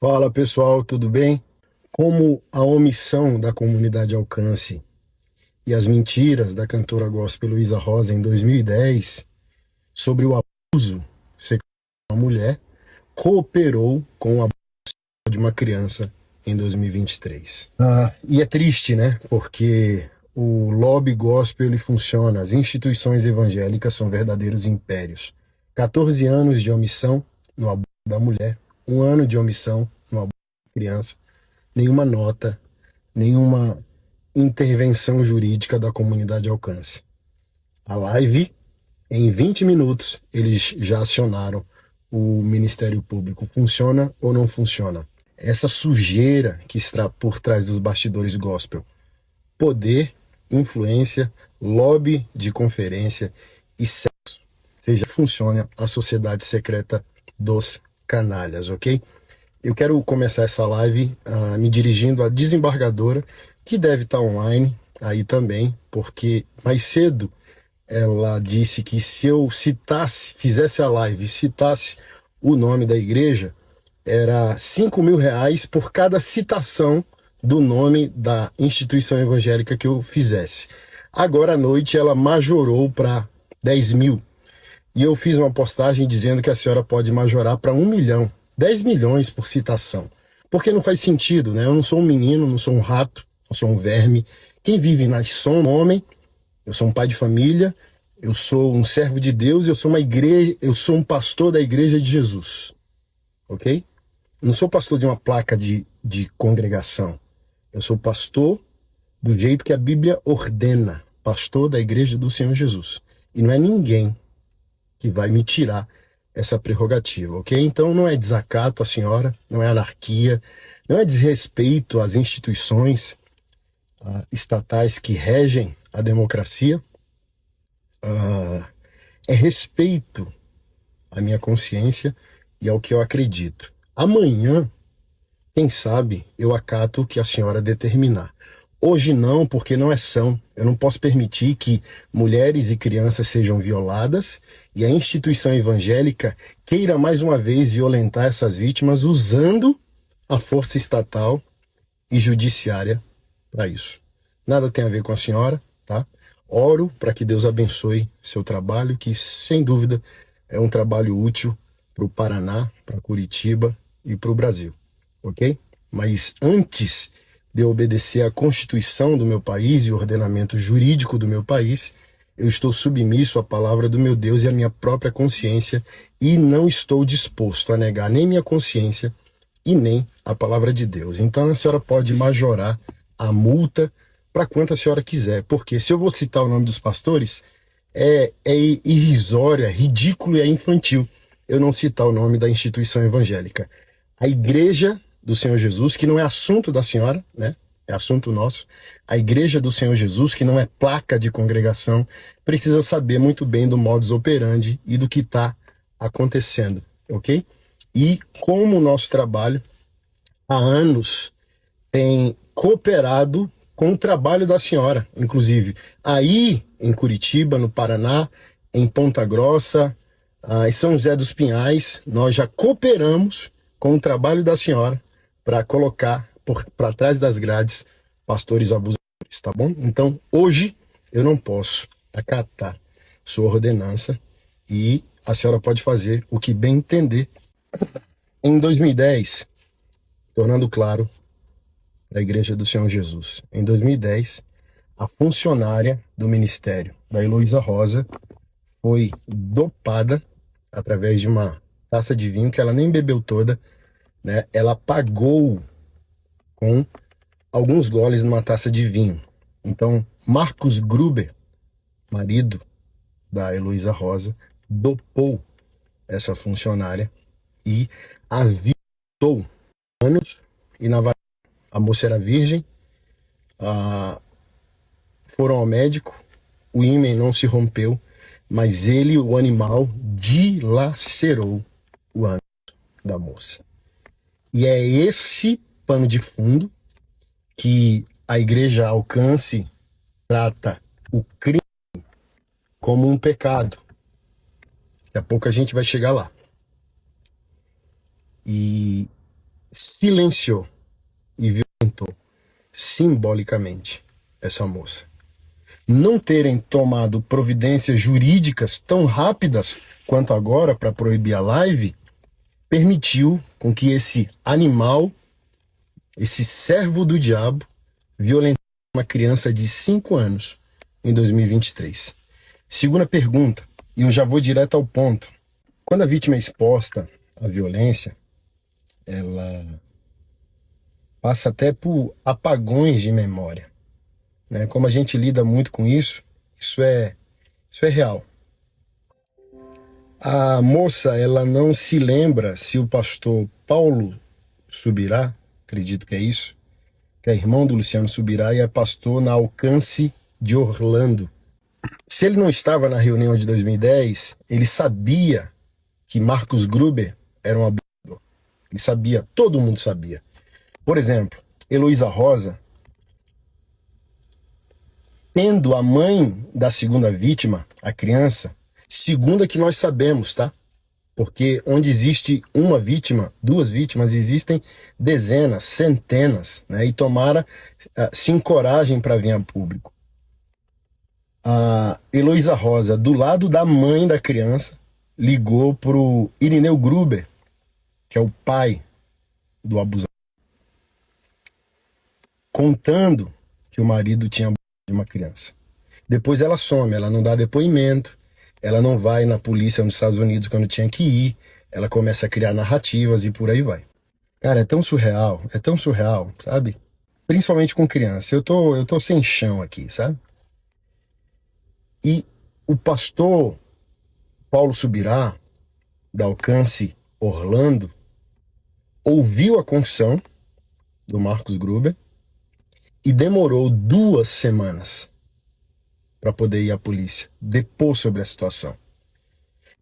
Fala pessoal, tudo bem? Como a omissão da comunidade Alcance e as mentiras da cantora gospel Luísa Rosa em 2010 sobre o abuso sexual de uma mulher cooperou com o abuso de uma criança em 2023. E é triste, né? Porque o lobby gospel ele funciona, as instituições evangélicas são verdadeiros impérios. 14 anos de omissão no abuso da mulher, um ano de omissão no abuso da criança, nenhuma nota, nenhuma intervenção jurídica da comunidade Alcance. A live, em 20 minutos, eles já acionaram o Ministério Público. Funciona ou não funciona? Essa sujeira que está por trás dos bastidores gospel. Poder, influência, lobby de conferência e sexo. Seja, funciona a sociedade secreta dos canalhas, ok? Eu quero começar essa live me dirigindo à desembargadora, que deve estar online aí também, porque mais cedo ela disse que se eu fizesse a live e citasse o nome da igreja, era 5 mil reais por cada citação do nome da instituição evangélica que eu fizesse. Agora à noite ela majorou para 10 mil. E eu fiz uma postagem dizendo que a senhora pode majorar para 1 milhão, 10 milhões por citação. Porque não faz sentido, né? Eu não sou um menino, não sou um rato, não sou um verme. Quem vive na sou um homem, eu sou um pai de família, eu sou um servo de Deus, eu sou uma igreja, eu sou um pastor da igreja de Jesus. Ok? Não sou pastor de uma placa de congregação. Eu sou pastor do jeito que a Bíblia ordena, pastor da igreja do Senhor Jesus. E não é ninguém que vai me tirar essa prerrogativa, ok? Então não é desacato à senhora, não é anarquia, não é desrespeito às instituições estatais que regem a democracia, é respeito à minha consciência e ao que eu acredito. Amanhã, quem sabe, eu acato o que a senhora determinar. Hoje não, porque não é são. Eu não posso permitir que mulheres e crianças sejam violadas e a instituição evangélica queira mais uma vez violentar essas vítimas usando a força estatal e judiciária para isso. Nada tem a ver com a senhora, tá? Oro para que Deus abençoe seu trabalho, que sem dúvida é um trabalho útil para o Paraná, para Curitiba e para o Brasil, ok? Mas antes de eu obedecer à Constituição do meu país e o ordenamento jurídico do meu país, eu estou submisso à palavra do meu Deus e à minha própria consciência e não estou disposto a negar nem minha consciência e nem a palavra de Deus. Então a senhora pode majorar a multa para quanto a senhora quiser, porque se eu vou citar o nome dos pastores, é irrisório, é ridículo e é infantil eu não citar o nome da instituição evangélica. A Igreja do Senhor Jesus, que não é assunto da senhora, né? É assunto nosso. A Igreja do Senhor Jesus, que não é placa de congregação, precisa saber muito bem do modus operandi e do que está acontecendo, ok? E como o nosso trabalho há anos tem cooperado com o trabalho da senhora, inclusive aí em Curitiba, no Paraná, em Ponta Grossa, em São José dos Pinhais, nós já cooperamos com o trabalho da senhora para colocar para trás das grades pastores abusadores, tá bom? Então, hoje eu não posso acatar sua ordenança e a senhora pode fazer o que bem entender. Em 2010, tornando claro para a Igreja do Senhor Jesus, em 2010, a funcionária do ministério da Heloísa Rosa foi dopada através de uma taça de vinho que ela nem bebeu toda, né? Ela pagou com alguns goles numa taça de vinho. Então, Marcos Gruber, marido da Heloísa Rosa, dopou essa funcionária e a violentou anos e a moça era virgem, foram ao médico, o ímen não se rompeu, mas ele, o animal, dilacerou o ânus da moça. E é esse pano de fundo que a igreja Alcance trata o crime como um pecado. Daqui a pouco a gente vai chegar lá. E silenciou e violentou simbolicamente essa moça. Não terem tomado providências jurídicas tão rápidas quanto agora para proibir a live, permitiu com que esse animal, esse servo do diabo, violentasse uma criança de 5 anos em 2023. Segunda pergunta, e eu já vou direto ao ponto. Quando a vítima é exposta à violência, ela passa até por apagões de memória, né? Como a gente lida muito com isso, isso é real. A moça, ela não se lembra se o pastor Paulo Subirá, acredito que é isso, que é irmão do Luciano Subirá e é pastor na Alcance de Orlando. Se ele não estava na reunião de 2010, ele sabia que Marcos Gruber era um abusador. Ele sabia, todo mundo sabia. Por exemplo, Heloísa Rosa, tendo a mãe da segunda vítima, a criança, segunda que nós sabemos, tá? Porque onde existe uma vítima, duas vítimas, existem dezenas, centenas, né? E tomara, se encorajem para vir a público. A Heloísa Rosa, do lado da mãe da criança, ligou pro Irineu Gruber, que é o pai do abusador, contando que o marido tinha abusado de uma criança. Depois ela some, ela não dá depoimento, ela não vai na polícia nos Estados Unidos quando tinha que ir, ela começa a criar narrativas e por aí vai. Cara, é tão surreal, sabe? Principalmente com criança. Eu tô sem chão aqui, sabe? E o pastor Paulo Subirá, da Alcance Orlando, ouviu a confissão do Marcos Gruber e demorou 2 semanas para poder ir à polícia, depor sobre a situação.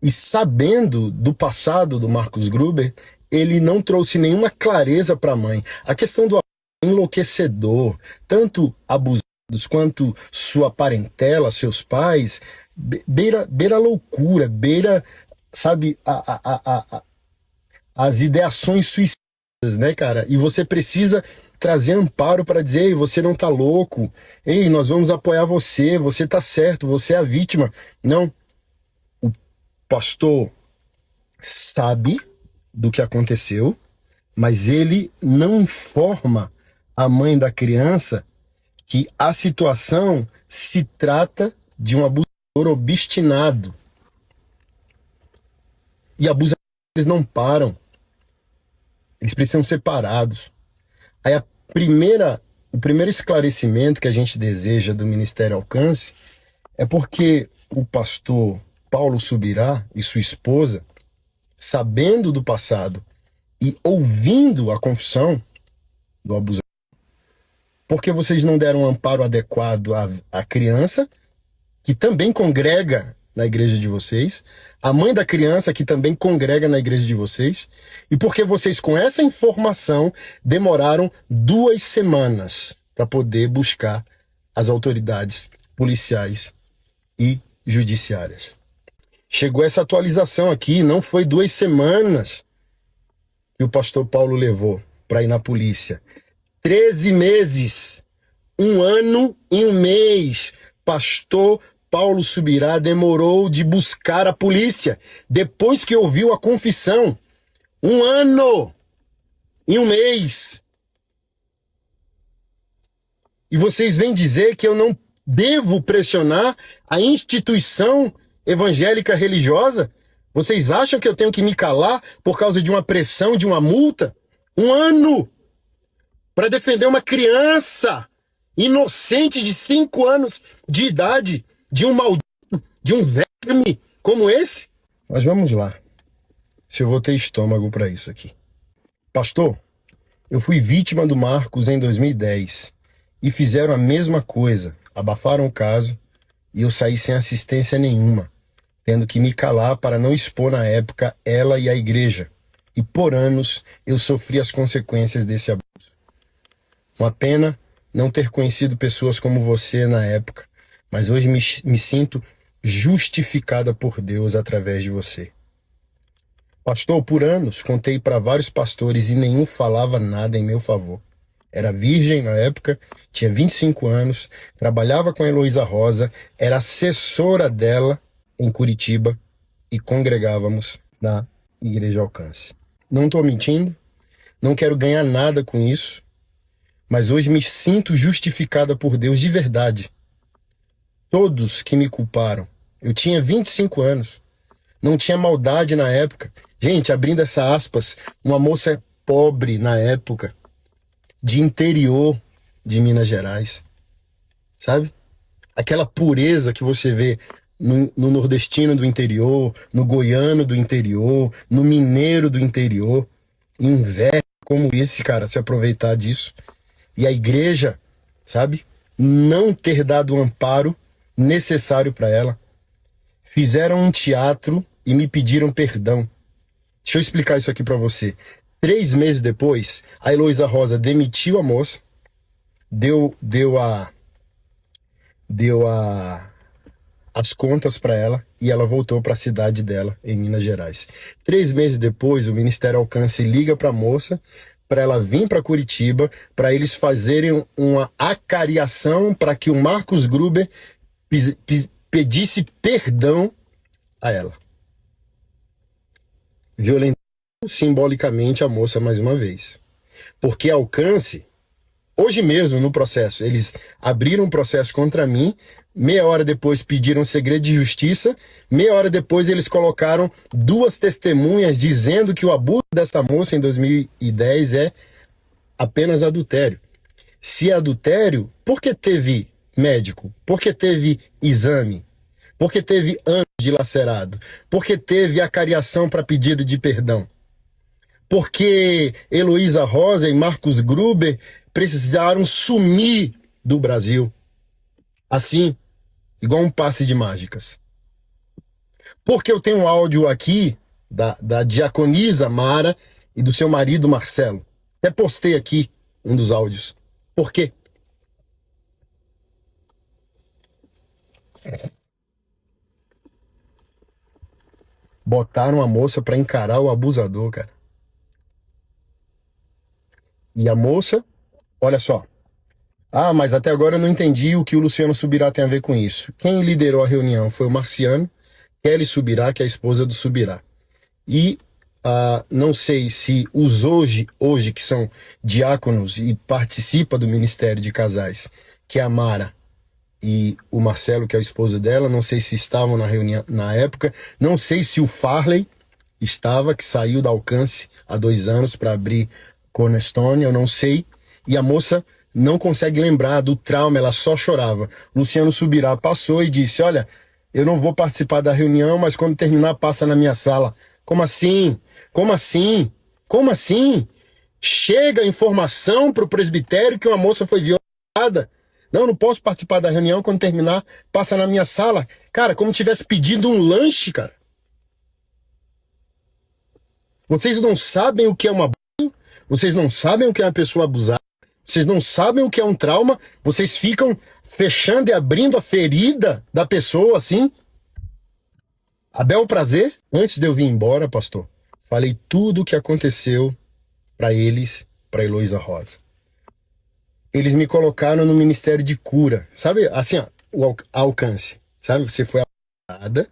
E sabendo do passado do Marcos Gruber, ele não trouxe nenhuma clareza para a mãe. A questão do enlouquecedor, tanto abusados quanto sua parentela, seus pais, beira loucura, beira, sabe, as ideações suicidas, né, cara? E você precisa trazer amparo para dizer: ei, você não tá louco, ei, nós vamos apoiar você, você tá certo, você é a vítima. Não, o pastor sabe do que aconteceu, mas ele não informa a mãe da criança que a situação se trata de um abusador obstinado. E abusadores não param, eles precisam ser parados. Aí o primeiro esclarecimento que a gente deseja do Ministério Alcance é porque o pastor Paulo Subirá e sua esposa, sabendo do passado e ouvindo a confissão do abusador, porque vocês não deram um amparo adequado à criança, que também congrega na igreja de vocês, a mãe da criança, que também congrega na igreja de vocês, e porque vocês, com essa informação, demoraram 2 semanas para poder buscar as autoridades policiais e judiciárias. Chegou essa atualização aqui, não foi 2 semanas que o pastor Paulo levou para ir na polícia. 13 meses, 1 ano e 1 mês, pastor Paulo Subirá demorou de buscar a polícia, depois que ouviu a confissão. 1 ano e 1 mês. E vocês vêm dizer que eu não devo pressionar a instituição evangélica religiosa? Vocês acham que eu tenho que me calar por causa de uma pressão, de uma multa? 1 ano para defender uma criança inocente de 5 anos de idade, de um maldito, de um verme como esse? Mas vamos lá, se eu vou ter estômago para isso aqui. Pastor, eu fui vítima do Marcos em 2010 e fizeram a mesma coisa, abafaram o caso e eu saí sem assistência nenhuma, tendo que me calar para não expor na época ela e a igreja. E por anos eu sofri as consequências desse abuso. Uma pena não ter conhecido pessoas como você na época, mas hoje me sinto justificada por Deus através de você. Pastor, por anos, contei para vários pastores e nenhum falava nada em meu favor. Era virgem na época, tinha 25 anos, trabalhava com a Heloísa Rosa, era assessora dela em Curitiba e congregávamos na Igreja Alcance. Não estou mentindo, não quero ganhar nada com isso, mas hoje me sinto justificada por Deus de verdade. Todos que me culparam, eu tinha 25 anos, não tinha maldade na época. Gente, abrindo essa aspas, uma moça pobre na época, de interior de Minas Gerais, sabe? Aquela pureza que você vê no nordestino do interior, no goiano do interior, no mineiro do interior. Inveja como esse, cara, se aproveitar disso. E a igreja, sabe? Não ter dado o amparo necessário para ela. Fizeram um teatro e me pediram perdão. Deixa eu explicar isso aqui para você. 3 meses depois, a Heloísa Rosa demitiu a moça, deu as contas para ela e ela voltou para a cidade dela, em Minas Gerais. 3 meses depois, o Ministério Alcance liga para a moça, para ela vir para Curitiba, para eles fazerem uma acariação para que o Marcos Gruber pedisse perdão a ela. Violentando simbolicamente a moça mais uma vez. Porque Alcance, hoje mesmo no processo, eles abriram um processo contra mim, meia hora depois pediram segredo de justiça, meia hora depois eles colocaram 2 testemunhas dizendo que o abuso dessa moça em 2010 é apenas adultério. Se é adultério, por que teve médico? Por que teve exame? Por que teve anos dilacerado? Por que teve acariação para pedido de perdão? Porque Heloísa Rosa e Marcos Gruber precisaram sumir do Brasil. Assim, igual um passe de mágicas. Porque eu tenho um áudio aqui da diaconisa Mara e do seu marido Marcelo. Até postei aqui um dos áudios. Por quê? Botaram a moça para encarar o abusador, cara. E a moça, olha só. Ah, mas até agora eu não entendi o que o Luciano Subirá tem a ver com isso. Quem liderou a reunião foi o Marciano, Kelly Subirá, que é a esposa do Subirá. E não sei se os hoje que são diáconos e participam do Ministério de Casais, que é a Mara e o Marcelo, que é o esposo dela, não sei se estavam na reunião na época, não sei se o Farley estava, que saiu da Alcance há 2 anos para abrir Cornerstone, eu não sei. E a moça não consegue lembrar do trauma, ela só chorava. Luciano Subirá passou e disse, olha, eu não vou participar da reunião, mas quando terminar passa na minha sala. Como assim? Como assim? Como assim? Chega a informação para o presbitério que uma moça foi violada. Não posso participar da reunião, quando terminar passa na minha sala. Cara, como se tivesse pedindo um lanche, cara. Vocês não sabem o que é um abuso? Vocês não sabem o que é uma pessoa abusada? Vocês não sabem o que é um trauma? Vocês ficam fechando e abrindo a ferida da pessoa assim? A bel prazer, antes de eu vir embora, pastor, falei tudo o que aconteceu para eles, para Heloísa Rosa. Eles me colocaram no Ministério de Cura, sabe? Assim, ó, o Alcance, sabe? Você foi abusada,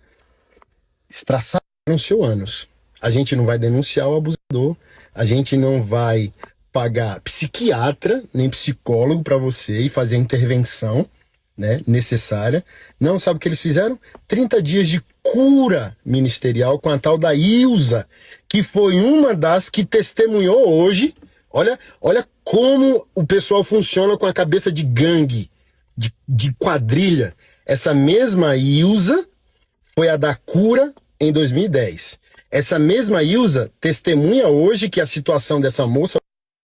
estraçaram o seu ânus. A gente não vai denunciar o abusador, a gente não vai pagar psiquiatra nem psicólogo para você e fazer a intervenção, né, necessária. Não, sabe o que eles fizeram? 30 dias de cura ministerial com a tal da Ilza, que foi uma das que testemunhou hoje. Olha como o pessoal funciona com a cabeça de gangue, de quadrilha. Essa mesma Ilza foi a da cura em 2010. Essa mesma Ilza testemunha hoje que a situação dessa moça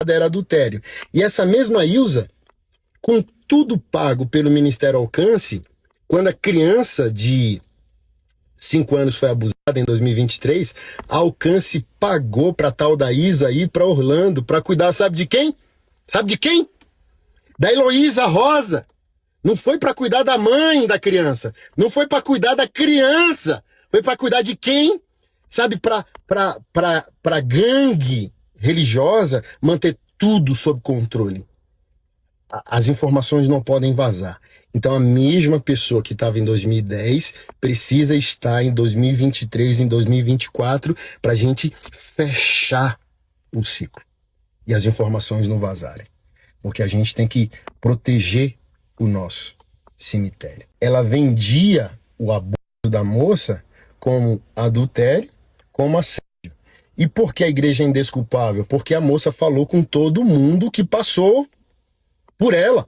era adultério. E essa mesma Ilza, com tudo pago pelo Ministério Alcance, quando a criança de 5 anos foi abusada em 2023, a Alcance pagou para tal da Isa ir para Orlando para cuidar, sabe de quem? Sabe de quem? Da Heloísa Rosa. Não foi para cuidar da mãe da criança, não foi para cuidar da criança, foi para cuidar de quem? Sabe, pra gangue religiosa manter tudo sob controle. As informações não podem vazar. Então a mesma pessoa que estava em 2010 precisa estar em 2023, em 2024, para a gente fechar o ciclo e as informações não vazarem. Porque a gente tem que proteger o nosso cemitério. Ela vendia o abuso da moça como adultério, como assédio. E por que a igreja é indesculpável? Porque a moça falou com todo mundo que passou por ela.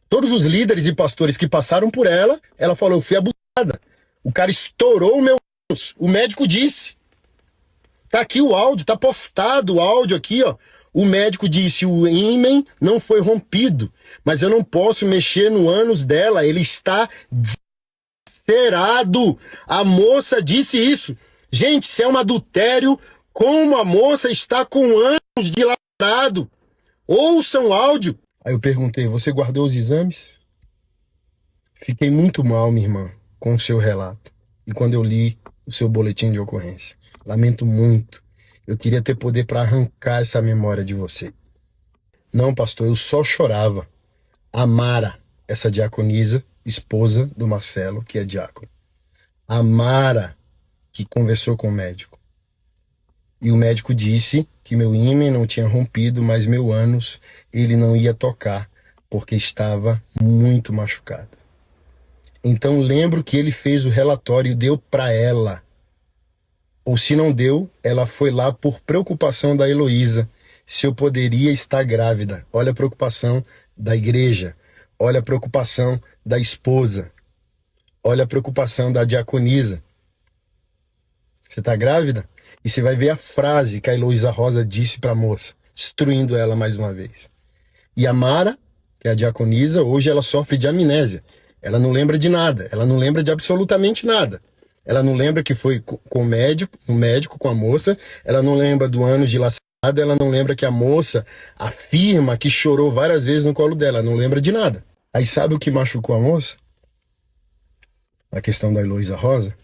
Todos os líderes e pastores que passaram por ela, ela falou, eu fui abusada. O cara estourou o meu ânus. O médico disse. Tá aqui o áudio, tá postado o áudio aqui, ó. O médico disse, o ímen não foi rompido, mas eu não posso mexer no ânus dela, ele está dilacerado. A moça disse isso. Gente, isso é um adultério, como a moça está com o ânus dilacerado. Ouçam o áudio. Aí eu perguntei, você guardou os exames? Fiquei muito mal, minha irmã, com o seu relato. E quando eu li o seu boletim de ocorrência. Lamento muito. Eu queria ter poder para arrancar essa memória de você. Não, pastor, eu só chorava. A Mara, essa diaconisa, esposa do Marcelo, que é diácono. A Mara, que conversou com o médico. E o médico disse que meu ímen não tinha rompido, mas meu ânus ele não ia tocar, porque estava muito machucado. Então lembro que ele fez o relatório e deu para ela. Ou se não deu, ela foi lá por preocupação da Heloísa, se eu poderia estar grávida. Olha a preocupação da igreja, olha a preocupação da esposa, olha a preocupação da diaconisa. Você está grávida? E você vai ver a frase que a Heloísa Rosa disse para a moça, destruindo ela mais uma vez. E a Mara, que é a diaconisa, hoje ela sofre de amnésia. Ela não lembra de nada, ela não lembra de absolutamente nada. Ela não lembra que foi com o médico com a moça, ela não lembra do ânus dilacerado, ela não lembra que a moça afirma que chorou várias vezes no colo dela, ela não lembra de nada. Aí sabe o que machucou a moça? A questão da Heloísa Rosa?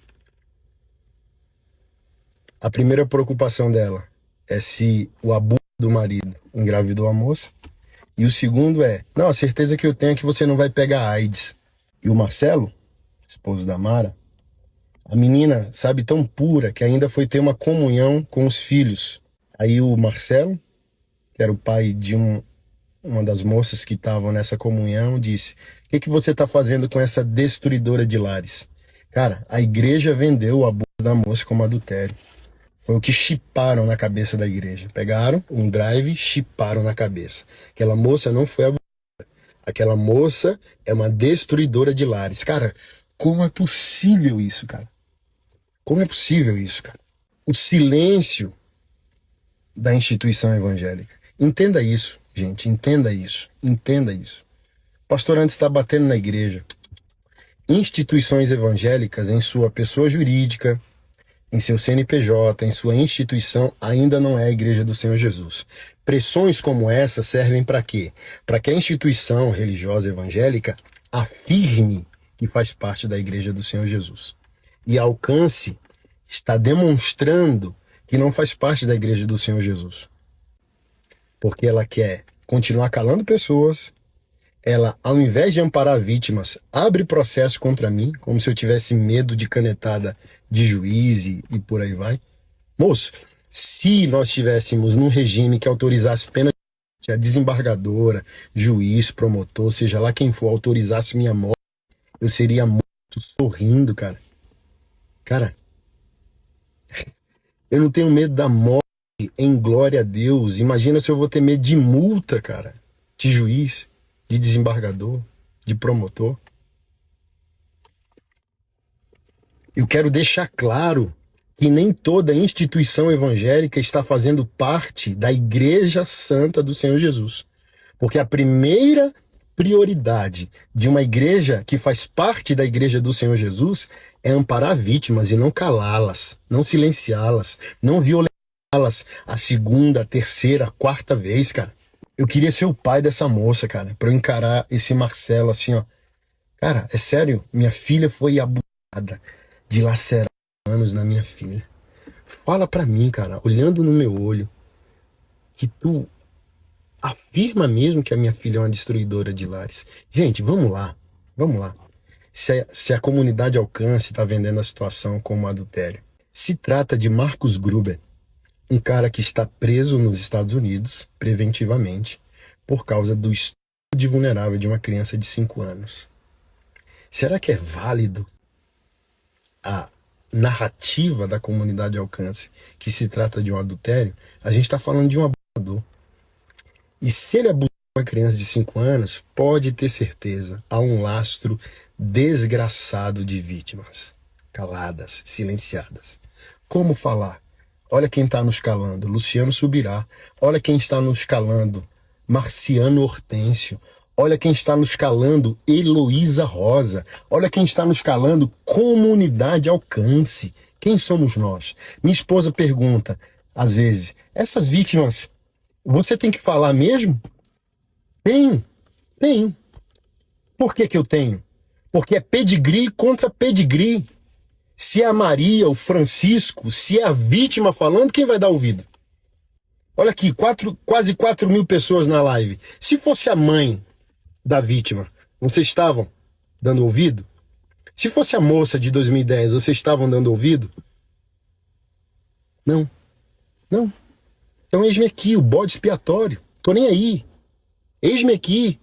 A primeira preocupação dela é se o abuso do marido engravidou a moça. E o segundo é, não, a certeza que eu tenho é que você não vai pegar AIDS. E o Marcelo, esposo da Mara, a menina, sabe, tão pura que ainda foi ter uma comunhão com os filhos. Aí o Marcelo, que era o pai de uma das moças que estavam nessa comunhão, disse, o que você está fazendo com essa destruidora de lares? Cara, a igreja vendeu o abuso da moça como adultério. Foi o que chiparam na cabeça da igreja. Pegaram um drive, chiparam na cabeça. Aquela moça não foi abusada. Aquela moça é uma destruidora de lares. Cara, como é possível isso, cara? Como é possível isso, cara? O silêncio da instituição evangélica. Entenda isso, gente. Entenda isso. Entenda isso. O pastor antes está batendo na igreja. Instituições evangélicas, em sua pessoa jurídica, em seu CNPJ, em sua instituição, ainda não é a Igreja do Senhor Jesus. Pressões como essa servem para quê? Para que a instituição religiosa evangélica afirme que faz parte da Igreja do Senhor Jesus. E alcance, está demonstrando que não faz parte da Igreja do Senhor Jesus. Porque ela quer continuar calando pessoas, ela, ao invés de amparar vítimas, abre processo contra mim, como se eu tivesse medo de canetada de juiz e por aí vai. Moço, se nós estivéssemos num regime que autorizasse pena de a desembargadora, juiz, promotor, seja lá quem for, autorizasse minha morte, eu seria morto sorrindo, cara. Cara, eu não tenho medo da morte em glória a Deus. Imagina se eu vou ter medo de multa, cara, de juiz, de desembargador, de promotor. Eu quero deixar claro que nem toda instituição evangélica está fazendo parte da Igreja Santa do Senhor Jesus. Porque a primeira prioridade de uma igreja que faz parte da Igreja do Senhor Jesus é amparar vítimas e não calá-las, não silenciá-las, não violentá-las a segunda, a terceira, a quarta vez, cara. Eu queria ser o pai dessa moça, cara, pra eu encarar esse Marcelo assim, ó. Cara, é sério, minha filha foi abusada, dilacerar anos na minha filha. fala pra mim, cara, olhando no meu olho, que tu afirma mesmo que a minha filha é uma destruidora de lares. Gente, vamos lá, vamos lá. Se a comunidade Alcance está vendendo a situação como adultério. Se trata de Marcus Gruber, um cara que está preso nos Estados Unidos, preventivamente, por causa do estupro de vulnerável de uma criança de 5 anos. Será que é válido a narrativa da comunidade Alcance que se trata de um adultério? A gente está falando de um abusador. E se ele abusou uma criança de 5 anos, pode ter certeza, há um lastro desgraçado de vítimas, caladas, silenciadas. Como falar? Olha quem está nos calando, Luciano Subirá. Olha quem está nos calando, Marciano Hortêncio. Olha quem está nos calando, Heloísa Rosa. Olha quem está nos calando, Comunidade Alcance. Quem somos nós? Minha esposa pergunta, às vezes, essas vítimas, você tem que falar mesmo? Tem. Por que eu tenho? Porque é pedigree contra pedigree. Se é a Maria, o Francisco, se é a vítima falando, quem vai dar ouvido? Olha aqui, quase 4 mil pessoas na live. Se fosse a mãe da vítima, vocês estavam dando ouvido? Se fosse a moça de 2010, vocês estavam dando ouvido? Não. Então eis-me aqui, o bode expiatório. Tô nem aí. Eis-me aqui.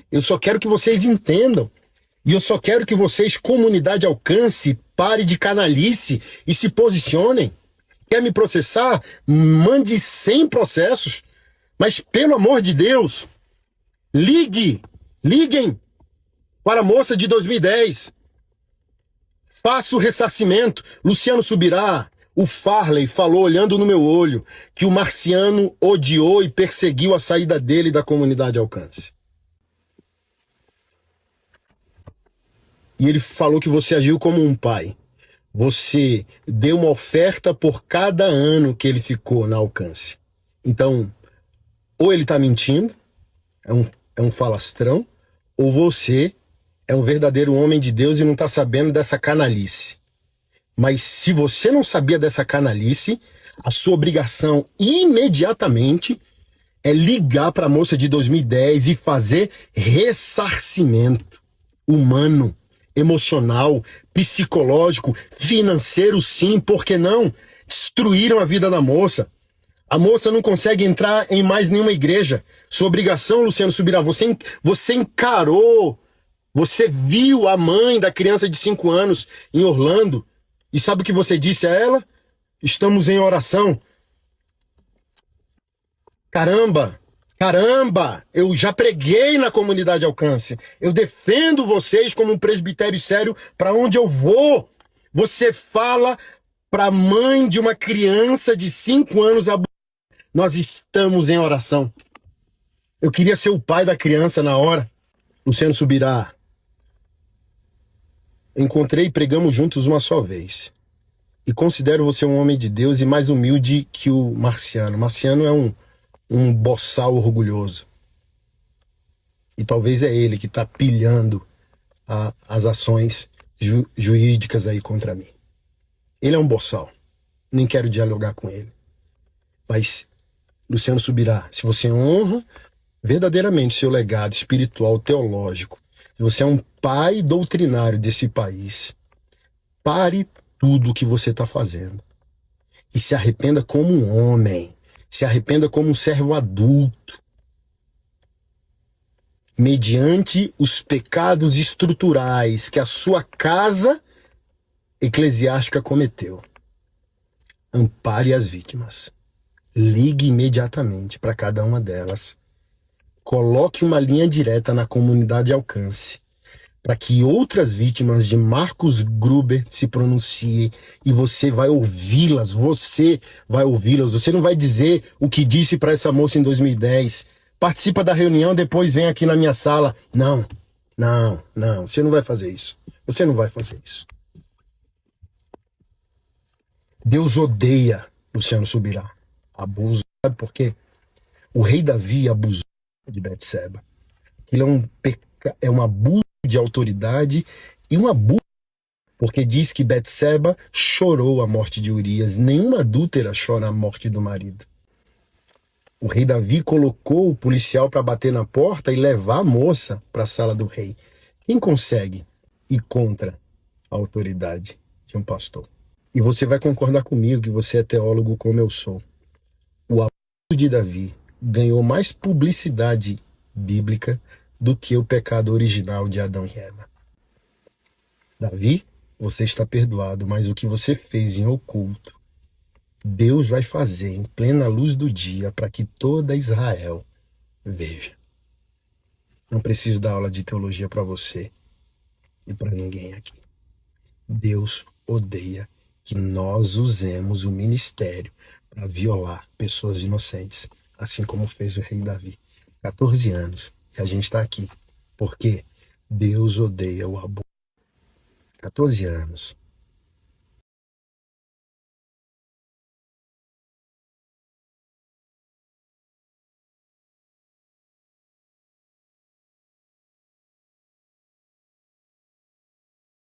Eu só quero que vocês entendam. E eu só quero que vocês, comunidade Alcance, pare de canalice e se posicionem. Quer me processar? Mande 100 processos. Mas, pelo amor de Deus, liguem para a moça de 2010. Faça o ressarcimento. Luciano Subirá, o Farley falou olhando no meu olho que o Marciano odiou e perseguiu a saída dele da comunidade Alcance. E ele falou que você agiu como um pai. Você deu uma oferta por cada ano que ele ficou na Alcance. Então, ou ele está mentindo, é um falastrão, ou você é um verdadeiro homem de Deus e não está sabendo dessa canalice. Mas se você não sabia dessa canalice, a sua obrigação imediatamente é ligar para a moça de 2010 e fazer ressarcimento humano, emocional, psicológico, financeiro, sim, por que não? Destruíram a vida da moça. A moça não consegue entrar em mais nenhuma igreja. Sua obrigação, Luciano Subirá, você encarou, você viu a mãe da criança de 5 anos em Orlando, e sabe o que você disse a ela? Estamos em oração. Caramba, eu já preguei na comunidade Alcance. Eu defendo vocês como um presbitério sério para onde eu vou. Você fala para a mãe de uma criança de 5 anos, nós estamos em oração. Eu queria ser o pai da criança na hora. Luciano Subirá. Encontrei e pregamos juntos uma só vez. E considero você um homem de Deus e mais humilde que o Marciano. Marciano é um boçal orgulhoso. E talvez é ele que está pilhando as ações jurídicas aí contra mim. Ele é um boçal. Nem quero dialogar com ele. Mas, Luciano Subirá, se você honra verdadeiramente seu legado espiritual, teológico, se você é um pai doutrinário desse país, pare tudo o que você está fazendo. E se arrependa como um homem. Se arrependa como um servo adulto, mediante os pecados estruturais que a sua casa eclesiástica cometeu. Ampare as vítimas. Ligue imediatamente para cada uma delas. Coloque uma linha direta na comunidade Alcance, para que outras vítimas de Marcus Gruber se pronunciem e você vai ouvi-las, você não vai dizer o que disse para essa moça em 2010. Participa da reunião, depois vem aqui na minha sala. Não, você não vai fazer isso. Você não vai fazer isso. Deus odeia Luciano Subirá. Abuso, sabe por quê? O rei Davi abusou de Betseba. Ele é um abuso de autoridade e um abuso Porque diz que Betseba chorou a morte de Urias. Nenhuma adúltera chora a morte do marido. O rei Davi colocou o policial para bater na porta e levar a moça para a sala do rei. Quem consegue ir contra a autoridade de um pastor? E você vai concordar comigo que você é teólogo como eu sou. O abuso de Davi ganhou mais publicidade bíblica do que o pecado original de Adão e Eva. Davi, você está perdoado, mas o que você fez em oculto, Deus vai fazer em plena luz do dia para que toda Israel veja. Não preciso dar aula de teologia para você e para ninguém aqui. Deus odeia que nós usemos o ministério para violar pessoas inocentes, assim como fez o rei Davi. 14 anos e a gente está aqui. Porque Deus odeia o abuso. 14 anos.